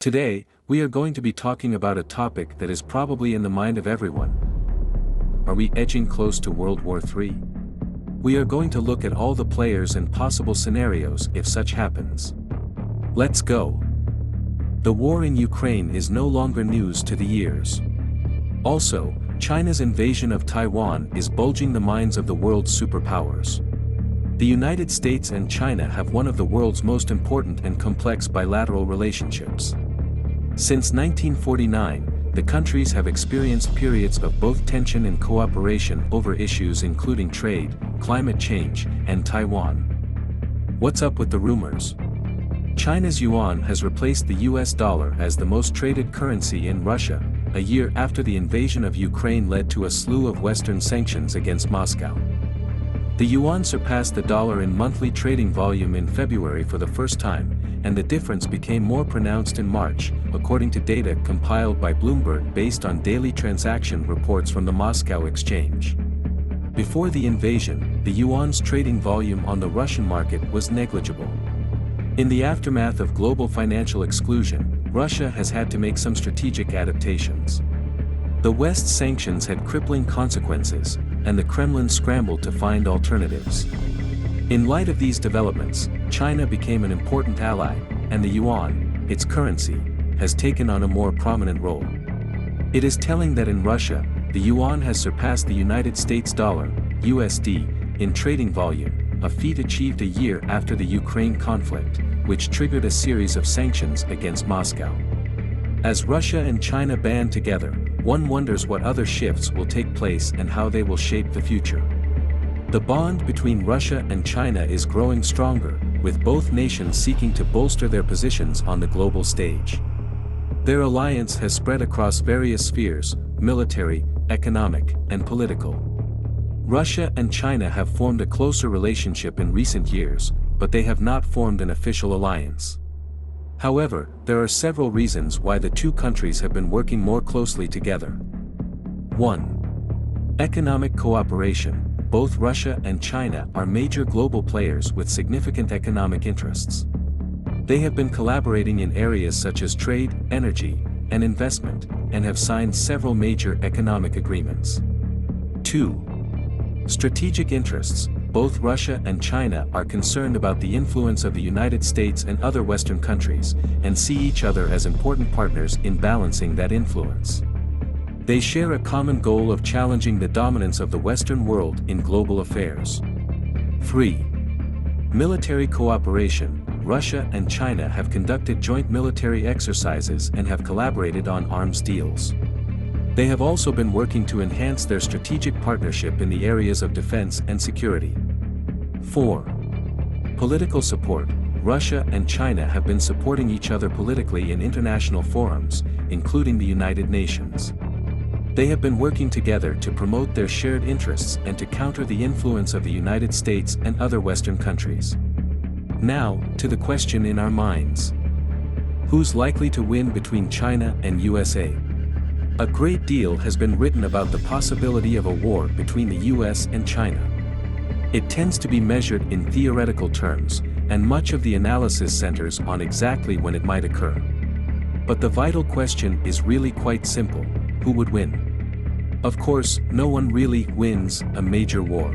Today, we are going to be talking about a topic that is probably in the mind of everyone. Are we edging close to World War III? We are going to look at all the players and possible scenarios if such happens. Let's go. The war in Ukraine is no longer news to the ears. Also, China's invasion of Taiwan is bulging the minds of the world's superpowers. The United States and China have one of the world's most important and complex bilateral relationships. Since 1949, the countries have experienced periods of both tension and cooperation over issues including trade, climate change, and Taiwan. What's up with the rumors? China's yuan has replaced the US dollar as the most traded currency in Russia, a year after the invasion of Ukraine led to a slew of Western sanctions against Moscow. The yuan surpassed the dollar in monthly trading volume in February for the first time, and the difference became more pronounced in March, according to data compiled by Bloomberg based on daily transaction reports from the Moscow exchange. Before the invasion, the yuan's trading volume on the Russian market was negligible. In the aftermath of global financial exclusion, Russia has had to make some strategic adaptations. The West's sanctions had crippling consequences, and the Kremlin scrambled to find alternatives. In light of these developments, China became an important ally, and the yuan, its currency, has taken on a more prominent role. It is telling that in Russia, the yuan has surpassed the United States dollar, USD, in trading volume, a feat achieved a year after the Ukraine conflict, which triggered a series of sanctions against Moscow. As Russia and China band together, one wonders what other shifts will take place and how they will shape the future. The bond between Russia and China is growing stronger, with both nations seeking to bolster their positions on the global stage. Their alliance has spread across various spheres: military, economic, and political. Russia and China have formed a closer relationship in recent years, but they have not formed an official alliance. However, there are several reasons why the two countries have been working more closely together. 1. Economic cooperation. Both Russia and China are major global players with significant economic interests. They have been collaborating in areas such as trade, energy, and investment, and have signed several major economic agreements. 2. Strategic interests. Both Russia and China are concerned about the influence of the United States and other Western countries, and see each other as important partners in balancing that influence. They share a common goal of challenging the dominance of the Western world in global affairs. 3. Military cooperation. Russia and China have conducted joint military exercises and have collaborated on arms deals. They have also been working to enhance their strategic partnership in the areas of defense and security. 4. Political support. Russia and China have been supporting each other politically in international forums, including the United Nations. They have been working together to promote their shared interests and to counter the influence of the United States and other Western countries. Now, to the question in our minds. Who's likely to win between China and USA? A great deal has been written about the possibility of a war between the US and China. It tends to be measured in theoretical terms, and much of the analysis centers on exactly when it might occur. But the vital question is really quite simple: who would win? Of course, no one really wins a major war.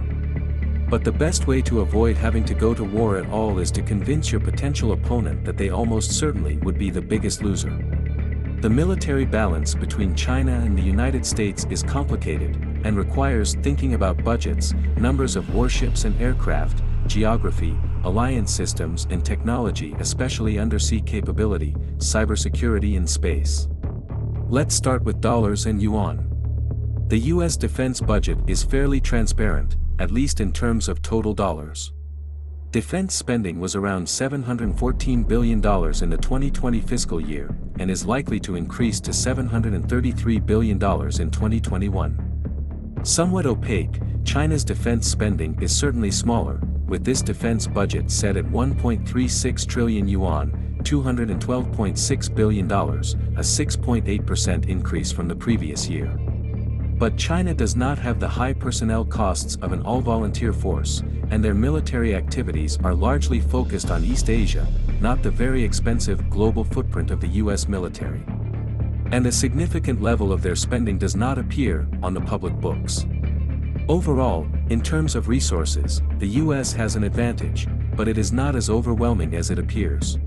But the best way to avoid having to go to war at all is to convince your potential opponent that they almost certainly would be the biggest loser. The military balance between China and the United States is complicated, and requires thinking about budgets, numbers of warships and aircraft, geography, alliance systems and technology, especially undersea capability, cybersecurity and space. Let's start with dollars and yuan. The US defense budget is fairly transparent, at least in terms of total dollars. Defense spending was around $714 billion in the 2020 fiscal year, and is likely to increase to $733 billion in 2021. Somewhat opaque, China's defense spending is certainly smaller, with this defense budget set at 1.36 trillion yuan, $212.6 billion, a 6.8% increase from the previous year. But China does not have the high personnel costs of an all-volunteer force, and their military activities are largely focused on East Asia, not the very expensive global footprint of the US military. And a significant level of their spending does not appear on the public books. Overall, in terms of resources, the US has an advantage, but it is not as overwhelming as it appears.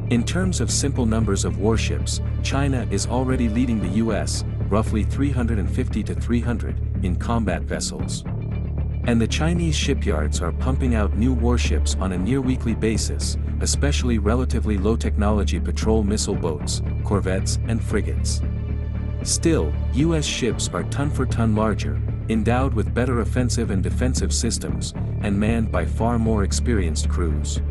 In terms of simple numbers of warships, China is already leading the US, roughly 350 to 300, in combat vessels. And the Chinese shipyards are pumping out new warships on a near-weekly basis, especially relatively low-technology patrol missile boats, corvettes, and frigates. Still, US ships are ton for ton larger, endowed with better offensive and defensive systems, and manned by far more experienced crews.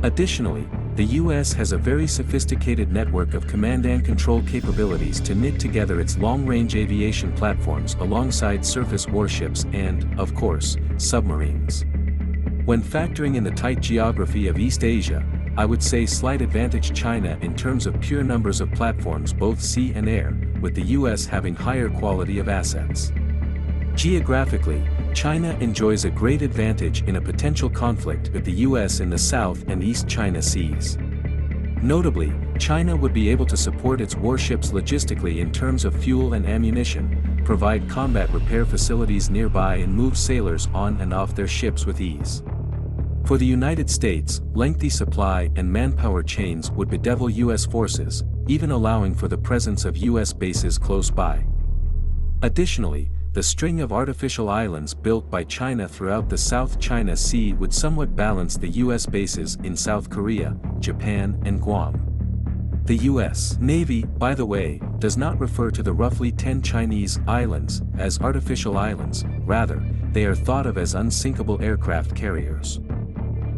Additionally, the US has a very sophisticated network of command and control capabilities to knit together its long-range aviation platforms alongside surface warships and, of course, submarines. When factoring in the tight geography of East Asia, I would say slight advantage China in terms of pure numbers of platforms both sea and air, with the US having higher quality of assets. Geographically, China enjoys a great advantage in a potential conflict with the US in the South and East China Seas. Notably, China would be able to support its warships logistically in terms of fuel and ammunition, provide combat repair facilities nearby and move sailors on and off their ships with ease. For the United States, lengthy supply and manpower chains would bedevil US forces, even allowing for the presence of US bases close by. Additionally, the string of artificial islands built by China throughout the South China Sea would somewhat balance the US bases in South Korea, Japan, and Guam. The US Navy, by the way, does not refer to the roughly 10 Chinese islands as artificial islands, rather, they are thought of as unsinkable aircraft carriers.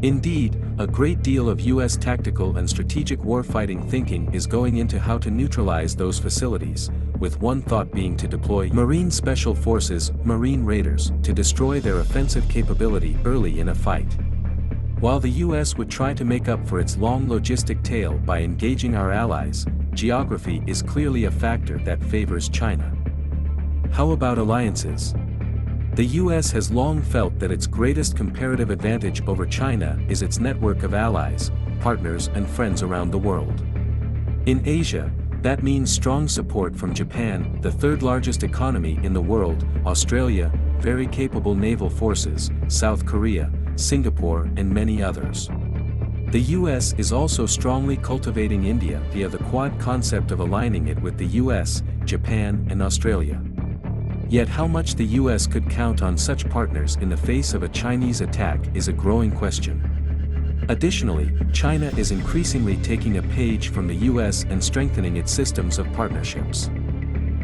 Indeed, a great deal of US tactical and strategic warfighting thinking is going into how to neutralize those facilities, with one thought being to deploy Marine Special Forces, Marine Raiders, to destroy their offensive capability early in a fight. While the US would try to make up for its long logistic tail by engaging our allies, geography is clearly a factor that favors China. How about alliances? The US has long felt that its greatest comparative advantage over China is its network of allies, partners and friends around the world. In Asia, that means strong support from Japan, the third largest economy in the world, Australia, very capable naval forces, South Korea, Singapore and many others. The US is also strongly cultivating India via the Quad concept of aligning it with the US, Japan and Australia. Yet how much the US could count on such partners in the face of a Chinese attack is a growing question. Additionally, China is increasingly taking a page from the US and strengthening its systems of partnerships.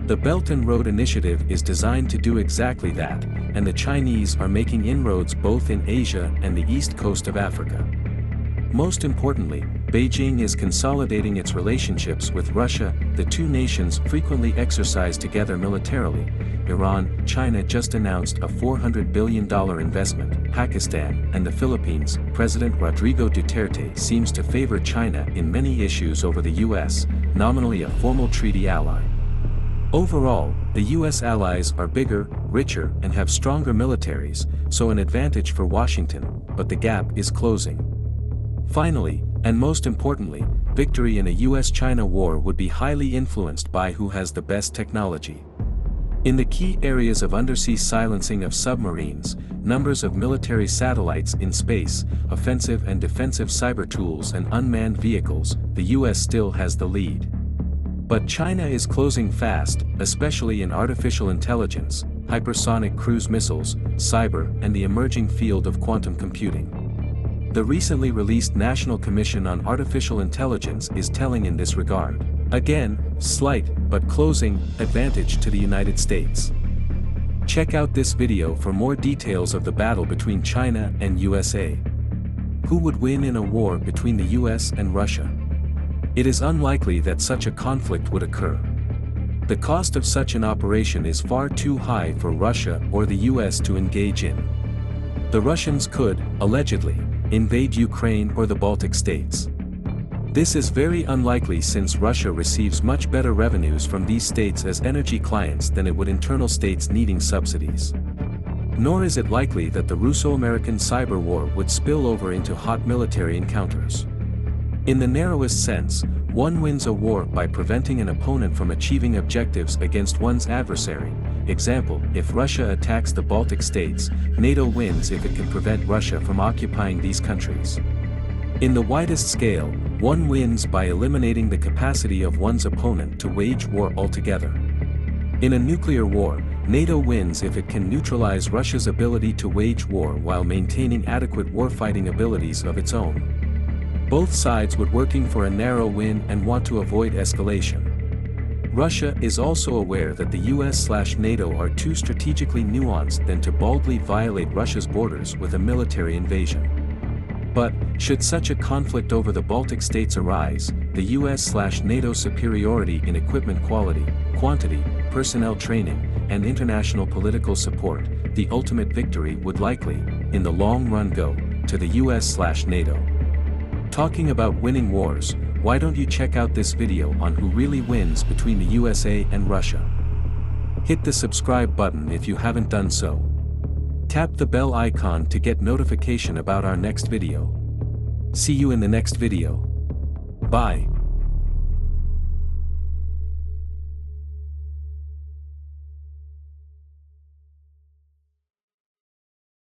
The Belt and Road Initiative is designed to do exactly that, and the Chinese are making inroads both in Asia and the east coast of Africa. Most importantly, Beijing is consolidating its relationships with Russia. The two nations frequently exercise together militarily. Iran, China just announced a $400 billion investment. Pakistan and the Philippines, President Rodrigo Duterte seems to favor China in many issues over the US, nominally a formal treaty ally. Overall, the US allies are bigger, richer and have stronger militaries, so an advantage for Washington, but the gap is closing. Finally, and most importantly, victory in a US-China war would be highly influenced by who has the best technology. In the key areas of undersea silencing of submarines, numbers of military satellites in space, offensive and defensive cyber tools and unmanned vehicles, the US still has the lead. But China is closing fast, especially in artificial intelligence, hypersonic cruise missiles, cyber and the emerging field of quantum computing. The recently released National Commission on Artificial Intelligence is telling in this regard. Again, slight, but closing, advantage to the United States. Check out this video for more details of the battle between China and USA. Who would win in a war between the US and Russia? It is unlikely that such a conflict would occur. The cost of such an operation is far too high for Russia or the US to engage in. The Russians could, allegedly, invade Ukraine or the Baltic states. This is very unlikely since Russia receives much better revenues from these states as energy clients than it would internal states needing subsidies. Nor is it likely that the Russo-American cyber war would spill over into hot military encounters. In the narrowest sense, one wins a war by preventing an opponent from achieving objectives against one's adversary. Example, if Russia attacks the Baltic states, NATO wins if it can prevent Russia from occupying these countries. In the widest scale, one wins by eliminating the capacity of one's opponent to wage war altogether. In a nuclear war, NATO wins if it can neutralize Russia's ability to wage war while maintaining adequate warfighting abilities of its own. Both sides would working for a narrow win and want to avoid escalation. Russia is also aware that the US/NATO are too strategically nuanced than to boldly violate Russia's borders with a military invasion. But, should such a conflict over the Baltic states arise, the US/NATO superiority in equipment quality, quantity, personnel training, and international political support, the ultimate victory would likely, in the long run go, to the US/NATO. Talking about winning wars, why don't you check out this video on who really wins between the USA and Russia? Hit the subscribe button if you haven't done so. Tap the bell icon to get notification about our next video. See you in the next video. Bye.